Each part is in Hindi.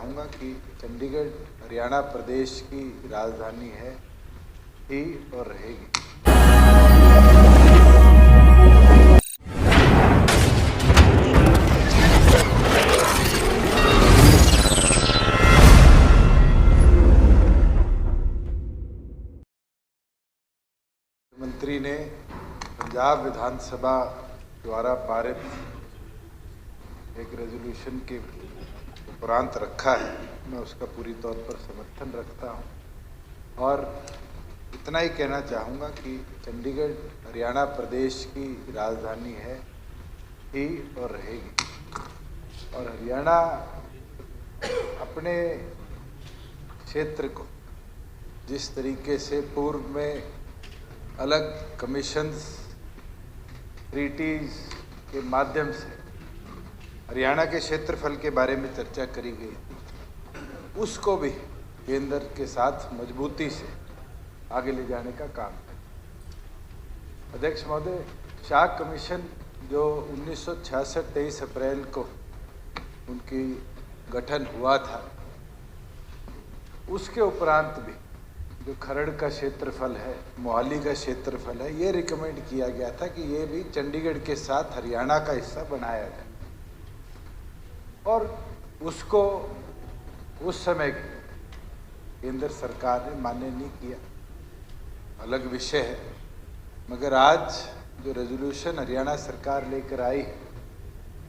चाहूँगा कि चंडीगढ़ हरियाणा प्रदेश की राजधानी है ही और रहेगी। मंत्री ने पंजाब विधानसभा द्वारा पारित एक रेजोल्यूशन के उपरांत रखा है, मैं उसका पूरी तौर पर समर्थन रखता हूं और इतना ही कहना चाहूँगा कि चंडीगढ़ हरियाणा प्रदेश की राजधानी है ही और रहेगी। और हरियाणा अपने क्षेत्र को जिस तरीके से पूर्व में अलग कमीशंस ट्रीटीज के माध्यम से हरियाणा के क्षेत्रफल के बारे में चर्चा करी गई थी, उसको भी केंद्र के साथ मजबूती से आगे ले जाने का काम करें। अध्यक्ष महोदय, शाह कमीशन जो 1966 23 अप्रैल को उनकी गठन हुआ था, उसके उपरांत भी जो खरड़ का क्षेत्रफल है, मोहाली का क्षेत्रफल है, ये रिकमेंड किया गया था कि ये भी चंडीगढ़ के साथ हरियाणा का हिस्सा बनाया जाए और उसको उस समय केंद्र सरकार ने मान्य नहीं किया, अलग विषय है। मगर आज जो रेजोल्यूशन हरियाणा सरकार लेकर आई है,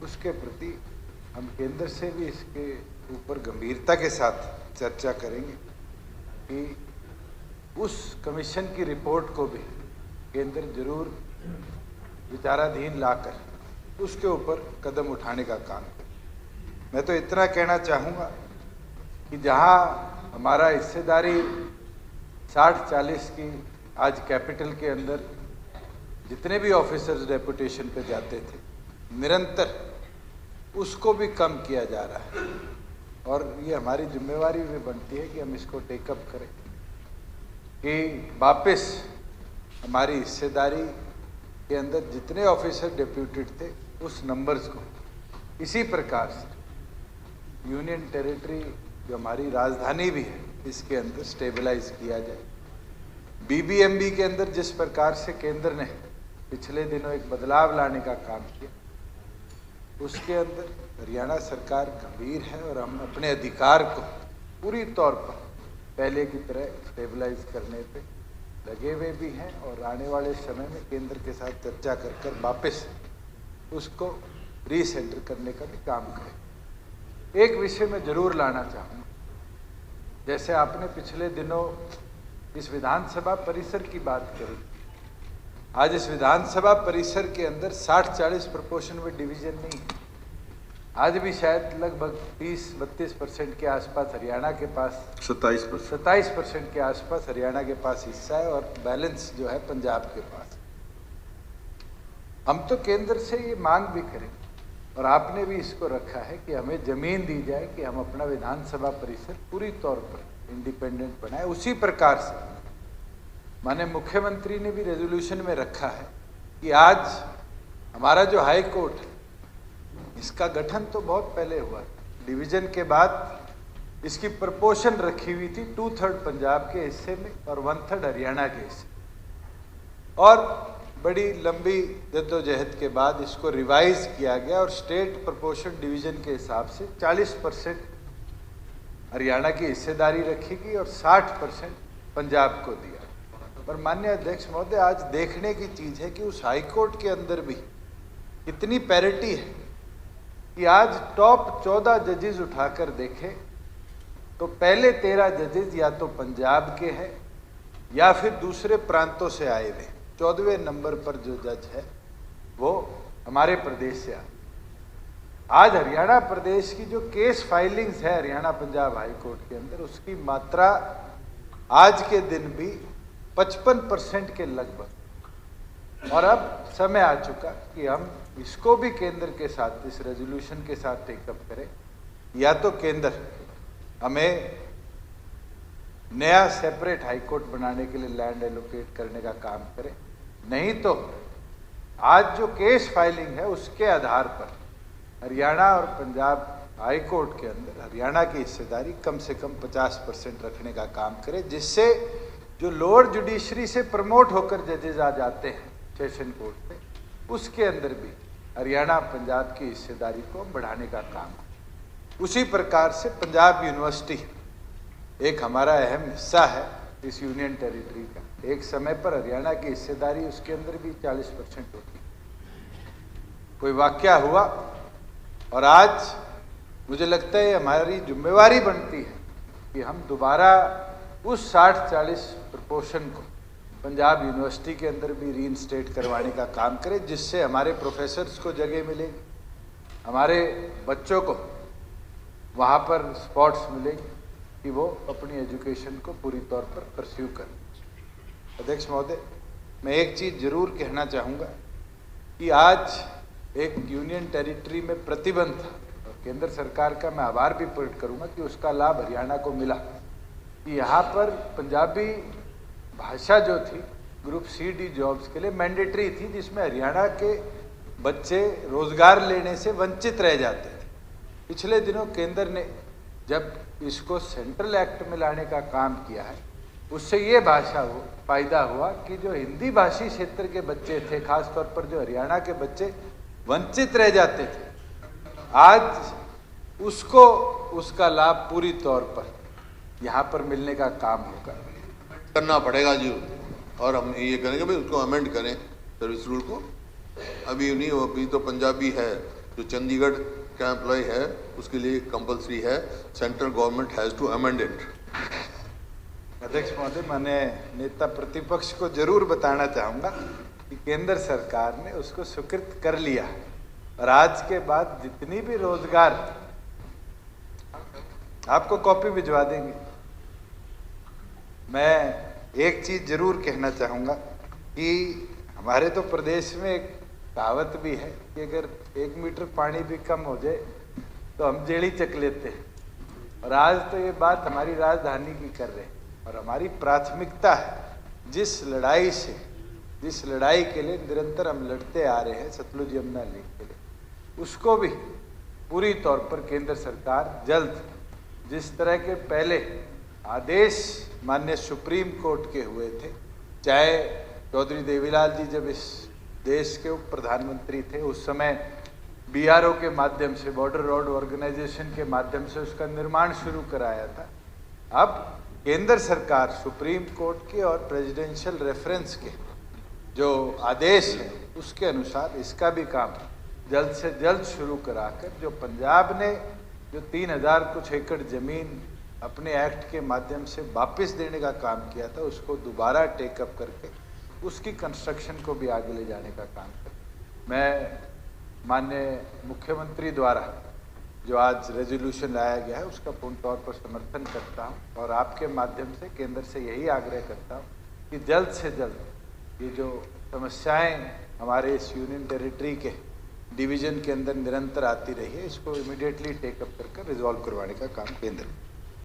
उसके प्रति हम केंद्र से भी इसके ऊपर गंभीरता के साथ चर्चा करेंगे कि उस कमीशन की रिपोर्ट को भी केंद्र जरूर विचाराधीन लाकर उसके ऊपर कदम उठाने का काम करे। मैं तो इतना कहना चाहूँगा कि जहाँ हमारा हिस्सेदारी 60-40 की आज कैपिटल के अंदर जितने भी ऑफिसर्स डेपुटेशन पे जाते थे, निरंतर उसको भी कम किया जा रहा है और ये हमारी जिम्मेवारी भी बनती है कि हम इसको टेकअप करें कि वापस हमारी हिस्सेदारी के अंदर जितने ऑफिसर डिप्यूटेड थे उस नंबर्स को इसी प्रकार से यूनियन टेरिटरी जो हमारी राजधानी भी है, इसके अंदर स्टेबलाइज किया जाए। बीबीएमबी के अंदर जिस प्रकार से केंद्र ने पिछले दिनों एक बदलाव लाने का काम किया, उसके अंदर हरियाणा सरकार गंभीर है और हम अपने अधिकार को पूरी तौर पर पहले की तरह स्टेबलाइज करने पे लगे हुए भी हैं और आने वाले समय में केंद्र के साथ चर्चा कर वापस उसको रीसेंटर करने का भी काम करें। एक विषय में जरूर लाना चाहूँगा, जैसे आपने पिछले दिनों इस विधानसभा परिसर की बात करी, आज इस विधानसभा परिसर के अंदर 60-40 प्रोपोर्शन में डिवीजन नहीं है। आज भी शायद लगभग 30-32% के आसपास हरियाणा के पास 27% के आसपास हरियाणा के पास हिस्सा है और बैलेंस जो है पंजाब के पास। हम तो केंद्र से ये मांग भी करें और आपने भी इसको रखा है कि हमें जमीन दी जाए कि हम अपना विधानसभा परिसर पूरी तौर पर इंडिपेंडेंट बनाए। उसी प्रकार से माननीय मुख्यमंत्री ने भी रेजोल्यूशन में रखा है कि आज हमारा जो हाई कोर्ट है, इसका गठन तो बहुत पहले हुआ, डिवीजन के बाद इसकी प्रपोर्शन रखी हुई थी 2/3 पंजाब के हिस्से में और 1/3 हरियाणा के हिस्से, और बड़ी लंबी जद्दोजहद के बाद इसको रिवाइज किया गया और स्टेट प्रपोर्शन डिवीजन के हिसाब से 40% हरियाणा की हिस्सेदारी रखी गई और 60% पंजाब को दिया। पर माननीय अध्यक्ष महोदय, आज देखने की चीज़ है कि उस हाई कोर्ट के अंदर भी इतनी पैरिटी है कि आज टॉप 14 जजेस उठाकर देखें तो पहले 13 जजेस या तो पंजाब के हैं या फिर दूसरे प्रांतों से आए हुए। 14वें नंबर पर जो जज है वो हमारे प्रदेश से आए। आज हरियाणा प्रदेश की जो केस फाइलिंग्स है हरियाणा पंजाब हाई कोर्ट के अंदर, उसकी मात्रा आज के दिन भी 55% के लगभग। और अब समय आ चुका कि हम इसको भी केंद्र के साथ इस रेजोल्यूशन के साथ टेकअप करें, या तो केंद्र हमें नया सेपरेट हाई कोर्ट बनाने के लिए लैंड एलोकेट करने का काम करे, नहीं तो आज जो केस फाइलिंग है उसके आधार पर हरियाणा और पंजाब हाई कोर्ट के अंदर हरियाणा की हिस्सेदारी कम से कम 50% रखने का काम करे, जिससे जो लोअर जुडिशरी से प्रमोट होकर जजेज आ जाते हैं सेशन कोर्ट पे, उसके अंदर भी हरियाणा पंजाब की हिस्सेदारी को बढ़ाने का काम है। उसी प्रकार से पंजाब यूनिवर्सिटी एक हमारा अहम हिस्सा है इस यूनियन टेरिटरी का। एक समय पर हरियाणा की हिस्सेदारी उसके अंदर भी 40% होती। कोई वाकया हुआ और आज मुझे लगता है हमारी जिम्मेवारी बनती है कि हम दोबारा उस 60-40 प्रोपोर्शन को पंजाब यूनिवर्सिटी के अंदर भी रीइंस्टेट करवाने का काम करें, जिससे हमारे प्रोफेसर्स को जगह मिलेगी, हमारे बच्चों को वहाँ पर स्पॉट्स मिलेगी कि वो अपनी एजुकेशन को पूरी तौर पर परस्यू करें। अध्यक्ष महोदय, मैं एक चीज़ जरूर कहना चाहूँगा कि आज एक यूनियन टेरिटरी में प्रतिबंध था और केंद्र सरकार का मैं आभार भी प्रकट करूँगा कि उसका लाभ हरियाणा को मिला कि यहाँ पर पंजाबी भाषा जो थी ग्रुप सी-डी जॉब्स के लिए मैंडेटरी थी, जिसमें हरियाणा के बच्चे रोजगार लेने से वंचित रह जाते थे। पिछले दिनों केंद्र ने जब इसको सेंट्रल एक्ट में लाने का काम किया है, उससे ये फायदा हुआ कि जो हिंदी भाषी क्षेत्र के बच्चे थे, खासतौर पर जो हरियाणा के बच्चे वंचित रह जाते थे, आज उसको उसका लाभ पूरी तौर पर यहाँ पर मिलने का काम होगा, करना पड़ेगा जी। और हम ये करेंगे भाई उसको अमेंड करें सर्विस रूल को। अभी नहीं, अभी तो पंजाबी है जो चंडीगढ़ का एम्प्लॉय है उसके लिए कंपलसरी है, central government has to amend it. अध्यक्ष महोदय, मैंने नेता प्रतिपक्ष को जरूर बताना चाहूँगा कि केंद्र सरकार ने उसको स्वीकृत कर लिया और आज के बाद जितनी भी रोजगार, आपको कॉपी भिजवा देंगे। मैं एक चीज़ जरूर कहना चाहूँगा कि हमारे तो प्रदेश में एक कहावत भी है कि अगर 1 मीटर पानी भी कम हो जाए तो हम जेड़ी चक लेते हैं, और आज तो ये बात हमारी राजधानी की कर रहे हैं। और हमारी प्राथमिकता है जिस लड़ाई के लिए निरंतर हम लड़ते आ रहे हैं सतलुज यमुना लिंक के लिए, उसको भी पूरी तौर पर केंद्र सरकार जल्द, जिस तरह के पहले आदेश माननीय सुप्रीम कोर्ट के हुए थे, चाहे चौधरी देवीलाल जी जब इस देश के उप प्रधानमंत्री थे, उस समय BRO के माध्यम से, बॉर्डर रोड ऑर्गेनाइजेशन के माध्यम से उसका निर्माण शुरू कराया था। अब केंद्र सरकार सुप्रीम कोर्ट के और प्रेसिडेंशियल रेफरेंस के जो आदेश है उसके अनुसार इसका भी काम जल्द से जल्द शुरू कराकर, जो पंजाब ने जो 3000 कुछ एकड़ जमीन अपने एक्ट के माध्यम से वापस देने का काम किया था, उसको दोबारा टेकअप करके उसकी कंस्ट्रक्शन को भी आगे ले जाने का काम करें। मैं माननीय मुख्यमंत्री द्वारा जो आज रेजोल्यूशन लाया गया है उसका पूर्ण तौर पर समर्थन करता हूं और आपके माध्यम से केंद्र से यही आग्रह करता हूं कि जल्द से जल्द ये जो समस्याएं हमारे इस यूनियन टेरिटरी के डिवीजन के अंदर निरंतर आती रही है, इसको इमीडिएटली टेकअप करके रिजॉल्व करवाने का काम केंद्र